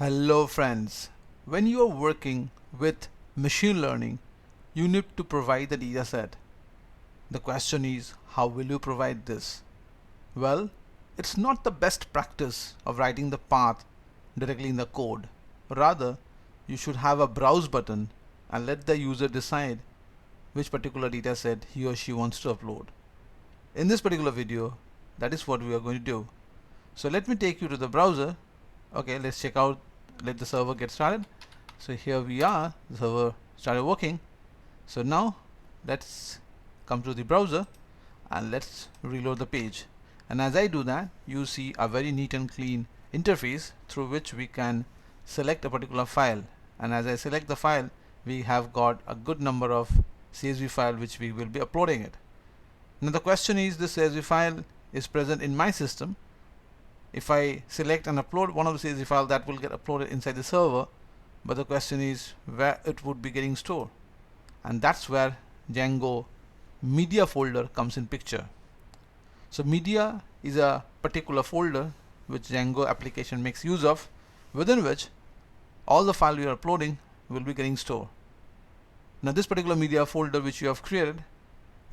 Hello friends, when you are working with machine learning, you need to provide the data set. The question is, how will you provide this? Well, it's not the best practice of writing the path directly in the code. Rather, you should have a browse button and let the user decide which particular data set he or she wants to upload. In this particular video, that is what we are going to do. So let me take you to the browser. Okay, let's check out, let the server get started. So here we are, the server started working. So now let's come to the browser and let's reload the page. And as I do that, you see a very neat and clean interface through which we can select a particular file. And as I select the file, we have got a good number of CSV file which we will be uploading it. Now the question is, this CSV file is present in my system. If I select and upload one of the CSV files, that will get uploaded inside the server, but the question is where it would be getting stored, and that's where Django media folder comes in picture. So media is a particular folder which Django application makes use of, within which all the file you are uploading will be getting stored. Now this particular media folder which you have created,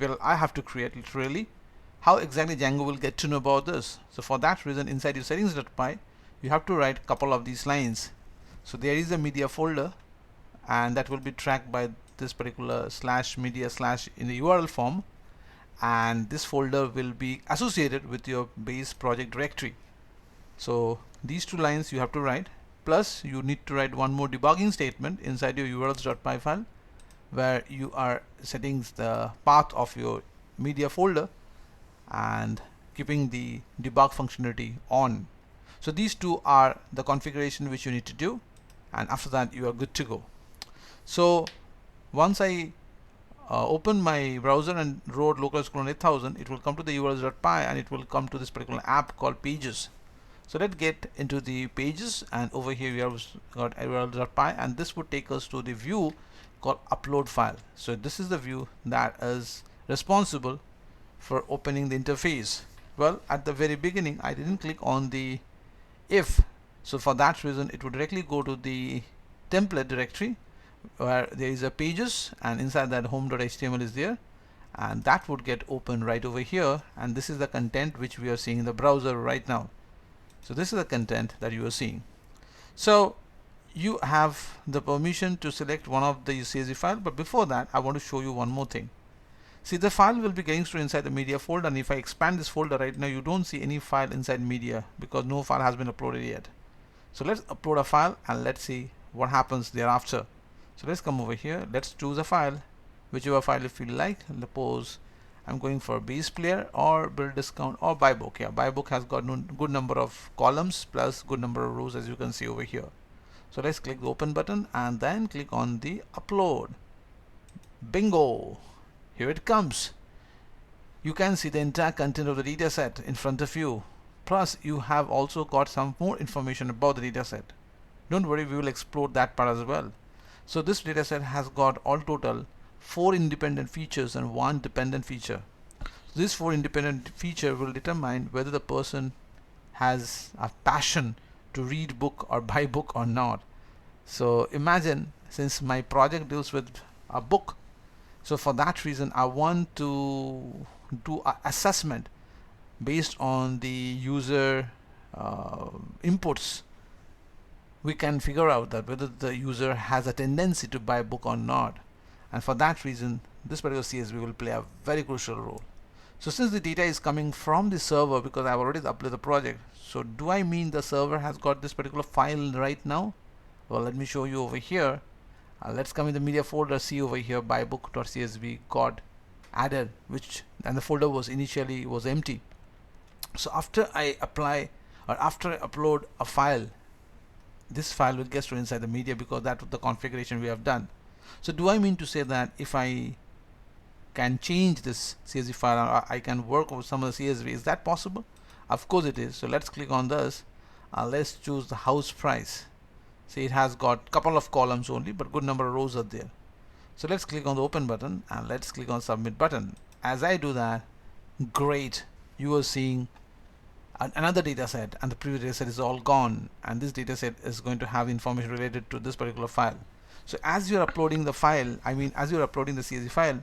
well, I have to create literally. How exactly Django will get to know about this? So for that reason, inside your settings.py, you have to write a couple of these lines. So there is a media folder, and that will be tracked by this particular /media/ in the URL form, and this folder will be associated with your base project directory. So these two lines you have to write, plus you need to write one more debugging statement inside your urls.py file, where you are setting the path of your media folder and keeping the debug functionality on. So these two are the configuration which you need to do, and after that you are good to go. So once I open my browser and wrote localhost 8000, it will come to the urls.py and it will come to this particular app called Pages. So let's get into the Pages, and over here we have got urls.py, and this would take us to the view called upload file. So this is the view that is responsible for opening the interface. Well, at the very beginning I didn't click on the if, so for that reason it would directly go to the template directory where there is a pages, and inside that home.html is there, and that would get open right over here, and this is the content which we are seeing in the browser right now. So this is the content that you are seeing. So you have the permission to select one of the CSV file, but before that I want to show you one more thing. See, the file will be getting stored inside the media folder, and if I expand this folder right now, you don't see any file inside media because no file has been uploaded yet. So let's upload a file and let's see what happens thereafter. So let's come over here, let's choose a file, whichever file you feel like. Suppose I'm going for base player or build discount or buy book. Yeah, buy book has got good number of columns plus good number of rows, as you can see over here. So let's click the open button and then click on the upload. Bingo! Here it comes. You can see the entire content of the data set in front of you. Plus you have also got some more information about the data set. Don't worry, we will explore that part as well. So this data set has got all total 4 independent features and 1 dependent feature. So this 4 independent feature will determine whether the person has a passion to read book or buy book or not. So imagine, since my project deals with a book, so for that reason I want to do an assessment based on the user inputs. We can figure out that whether the user has a tendency to buy a book or not, and for that reason this particular CSV will play a very crucial role. So since the data is coming from the server, because I've already uploaded the project, so do I mean the server has got this particular file right now? Well, let me show you over here. Let's come in the media folder, see over here buybook.csv got added, and the folder was initially empty. So after I apply or after I upload a file, this file will get stored inside the media because that's the configuration we have done. So do I mean to say that if I can change this CSV file, or I can work with some of the CSV, is that possible? Of course it is. So let's click on this. Let's choose the house price. See, it has got couple of columns only, but good number of rows are there. So let's click on the open button and let's click on submit button. As I do that, great, you are seeing another data set, and the previous data set is all gone, and this data set is going to have information related to this particular file. So as you're uploading the file, as you're uploading the CSV file,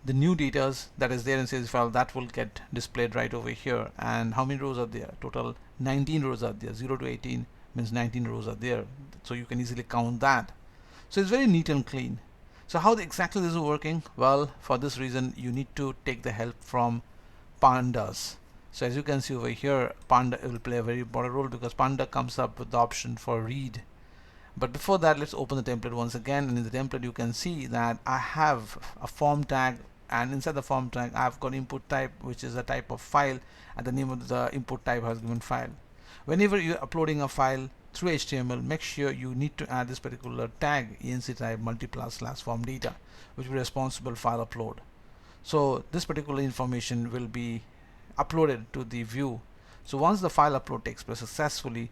the new data that is there in CSV file, that will get displayed right over here. And how many rows are there? Total 19 rows are there. 0 to 18 means 19 rows are there, so you can easily count that. So it's very neat and clean. So how exactly this is working? Well, for this reason you need to take the help from Pandas. So as you can see over here, Panda will play a very important role because Panda comes up with the option for read. But before that, let's open the template once again, and in the template you can see that I have a form tag, and inside the form tag I've got input type, which is a type of file, and the name of the input type has given file. Whenever you're uploading a file through HTML, make sure you need to add this particular tag, enc type multiply / form data, which will be responsible file upload. So this particular information will be uploaded to the view. So once the file upload takes place successfully,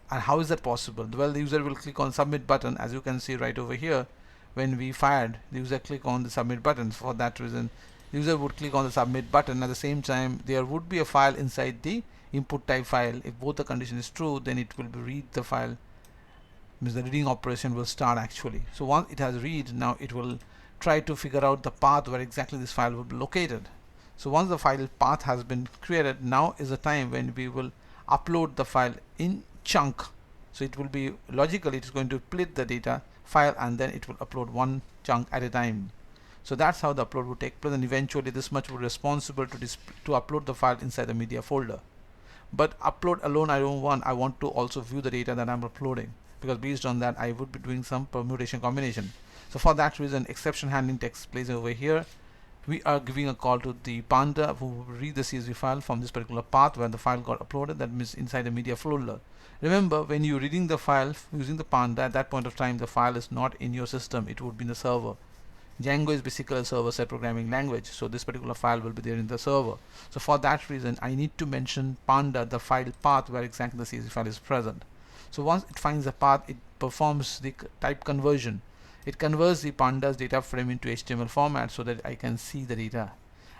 and how is that possible? Well, the user will click on submit button. As you can see right over here, when we fired, the user click on the submit button. For that reason, the user would click on the submit button. At the same time, there would be a file inside the input type file. If both the condition is true, then it will be read the file, means the reading operation will start actually. So once it has read, now it will try to figure out the path where exactly this file will be located. So once the file path has been created, now is the time when we will upload the file in chunk. So it will be logically, it is going to split the data file, and then it will upload one chunk at a time. So that's how the upload will take place, and eventually this much will be responsible to upload the file inside the media folder. But upload alone I don't want. I want to also view the data that I'm uploading, because based on that I would be doing some permutation combination. So for that reason, exception handling takes place over here. We are giving a call to the Panda who will read the CSV file from this particular path where the file got uploaded, that means inside the media folder. Remember, when you're reading the file using the Panda, at that point of time the file is not in your system, it would be in the server. Django is basically a server-side programming language, so this particular file will be there in the server. So for that reason, I need to mention Panda, the file path where exactly the CSV file is present. So once it finds the path, it performs the type conversion. It converts the Pandas data frame into HTML format so that I can see the data.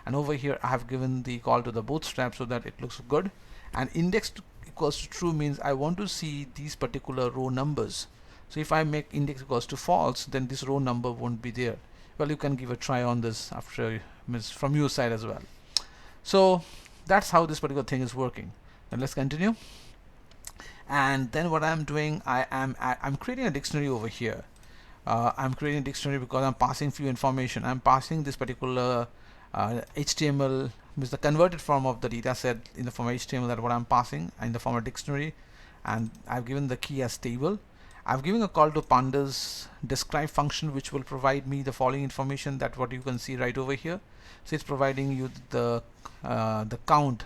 And over here I have given the call to the bootstrap so that it looks good. And index equals to true means I want to see these particular row numbers. So if I make index equals to false, then this row number won't be there. Well, you can give a try on this after from your side as well. So that's how this particular thing is working. Now let's continue. And then what I'm doing, I'm creating a dictionary over here. I'm creating a dictionary because I'm passing few information. I'm passing this particular HTML, means the converted form of the data set in the form of HTML, that what I'm passing in the form of dictionary, and I've given the key as table. I've given a call to Pandas describe function, which will provide me the following information, that what you can see right over here. So it's providing you the count,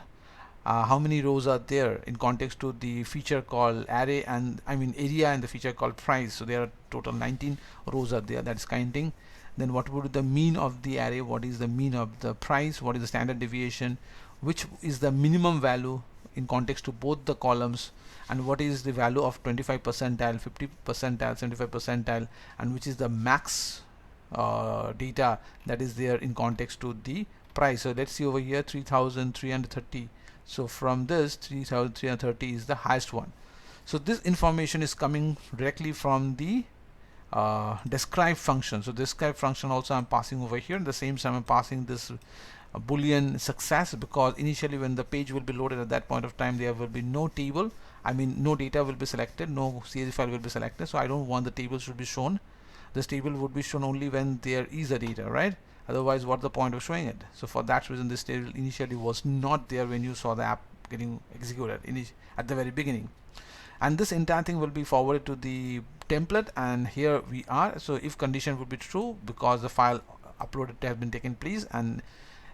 how many rows are there in context to the feature called array, and area, and the feature called price. So there are total 19 rows are there, that's counting. Then what would be the mean of the array, what is the mean of the price, what is the standard deviation, which is the minimum value in context to both the columns, and what is the value of 25 percentile, 50 percentile, 75 percentile, and which is the max data that is there in context to the price. So let's see over here, 3330. So from this 3330 is the highest one. So this information is coming directly from the describe function. So describe function also I'm passing over here. At the same time I'm passing this boolean success, because initially when the page will be loaded, at that point of time there will be no table, no data will be selected, no CSV file will be selected. So I don't want the table should be shown. This table would be shown only when there is a data, right? Otherwise, what's the point of showing it? So for that reason, this table initially was not there when you saw the app getting executed at the very beginning. And this entire thing will be forwarded to the template, and here we are. So if condition would be true, because the file uploaded has been taken place, and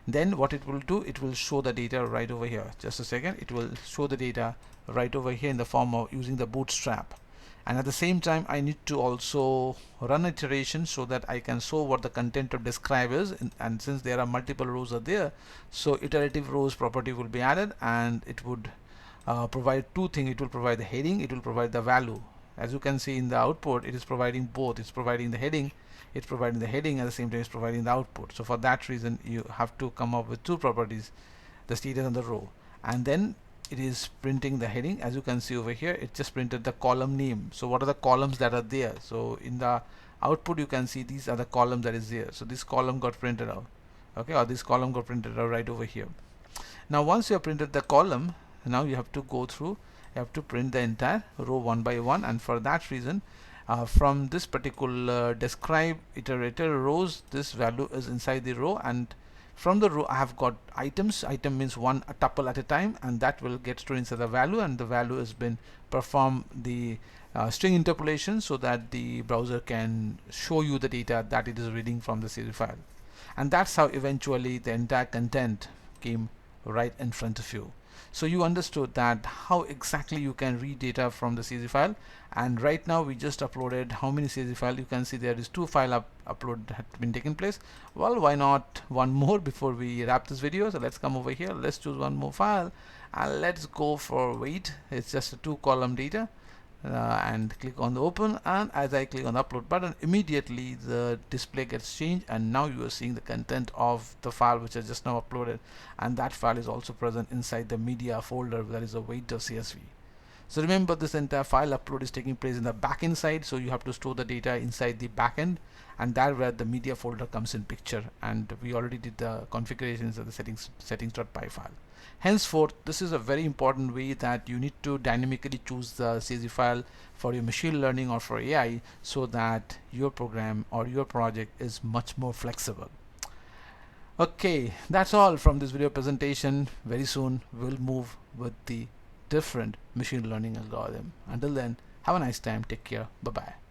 then what it will do, it will show the data right over here. Just a second, it will show the data right over here in the form of using the bootstrap. And at the same time I need to also run iteration so that I can show what the content of describe is, and since there are multiple rows are there, so iterative rows property will be added, and it would provide two things. It will provide the heading, it will provide the value. As you can see in the output, it is providing both. It's providing the heading, at the same time it's providing the output. So for that reason you have to come up with two properties, the status and the row. And then it is printing the heading. As you can see over here, it just printed the column name. So what are the columns that are there? So in the output you can see these are the columns that is there. So this column got printed out, okay, or this column got printed out right over here. Now once you have printed the column, now you have to go through, you have to print the entire row one by one, and for that reason from this particular describe iterator rows, this value is inside the row, and from the row I have got items. Item means one a tuple at a time, and that will get stored inside the value, and the value has been perform the string interpolation so that the browser can show you the data that it is reading from the CSV file. And that's how eventually the entire content came right in front of you. So you understood that how exactly you can read data from the CSV file. And right now we just uploaded how many CSV file? You can see there is 2 file upload had been taken place. Well, why not one more before we wrap this video? So let's come over here, let's choose one more file, and let's go for weight. It's just a 2 column data. And click on the open, and as I click on the upload button, immediately the display gets changed, and now you are seeing the content of the file which I just now uploaded, and that file is also present inside the media folder, that is a weight.csv. So remember, this entire file upload is taking place in the backend side, so you have to store the data inside the backend, and that's where the media folder comes in picture, and we already did the configurations of the settings.py file. Henceforth, this is a very important way that you need to dynamically choose the CSV file for your machine learning or for AI, so that your program or your project is much more flexible. Okay, that's all from this video presentation. Very soon we'll move with the different machine learning algorithm. Until then, have a nice time, take care, bye bye.